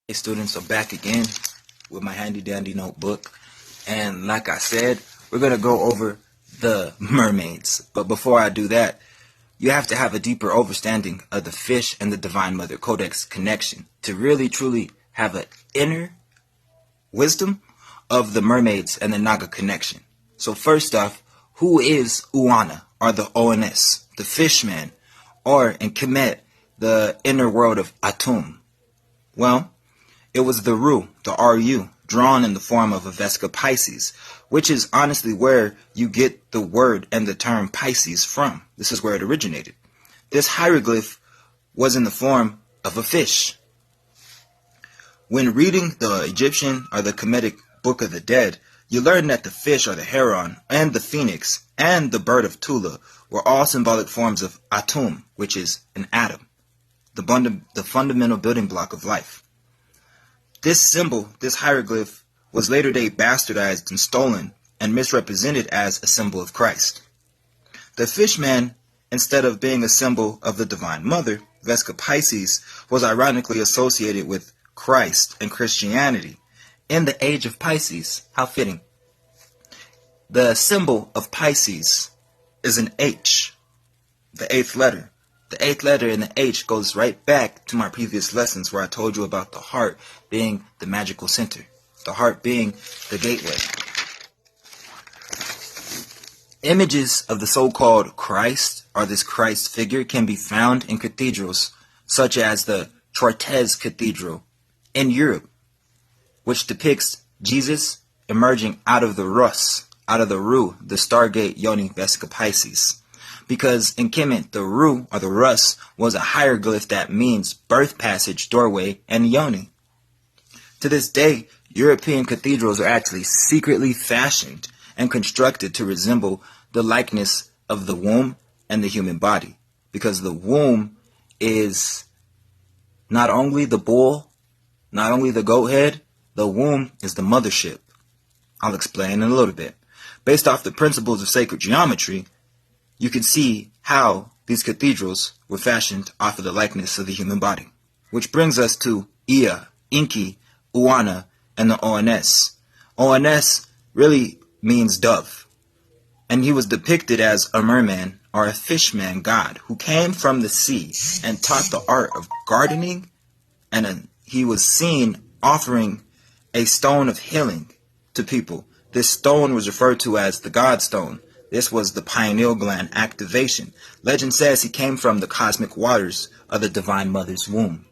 Hey students, I'm back again with my handy dandy notebook, and like I said, we're going to go over the mermaids. But before I do that, you have to have a deeper understanding of the fish and the Divine Mother Codex connection to really truly have an inner wisdom of the mermaids and the Naga connection. So first off, who is UANNA, or the ONS, the fishman, or in Kemet, the inner world of Atum? Well, it was the Ru, the RU, drawn in the form of a Vesca Pisces, which is honestly where you get the word and the term Pisces from. This is where it originated. This hieroglyph was in the form of a fish. When reading the Egyptian or the Kemetic Book of the Dead, you learn that the fish or the heron and the phoenix and the bird of Tula were all symbolic forms of Atum, which is an atom, the fundamental building block of life. This symbol, this hieroglyph, was later day bastardized and stolen and misrepresented as a symbol of Christ. The fishman, instead of being a symbol of the Divine Mother, Vesca Pisces, was ironically associated with Christ and Christianity in the age of Pisces. How fitting. The symbol of Pisces is an H, the eighth letter. The eighth letter in the H goes right back to my previous lessons where I told you about the heart being the magical center, the heart being the gateway. Images of the so-called Christ, or this Christ figure, can be found in cathedrals such as the Troyes Cathedral in Europe, which depicts Jesus emerging out of the Rus, out of the Ru, the Stargate Yoni Vesca Pisces. Because in Kemet, the Ru, or the Rus, was a hieroglyph that means birth passage, doorway, and Yoni. To this day, European cathedrals are actually secretly fashioned and constructed to resemble the likeness of the womb and the human body. Because the womb is not only the bull, not only the goat head, the womb is the mothership. I'll explain in a little bit. Based off the principles of sacred geometry, you can see how these cathedrals were fashioned off of the likeness of the human body. Which brings us to Ea, Enki, UANNA, and the ONNES. ONNES really means dove. And he was depicted as a merman or a fishman god who came from the sea and taught the art of gardening, and he was seen offering a stone of healing to people. This stone was referred to as the God Stone. This was the pineal gland activation. Legend says he came from the cosmic waters of the Divine Mother's womb.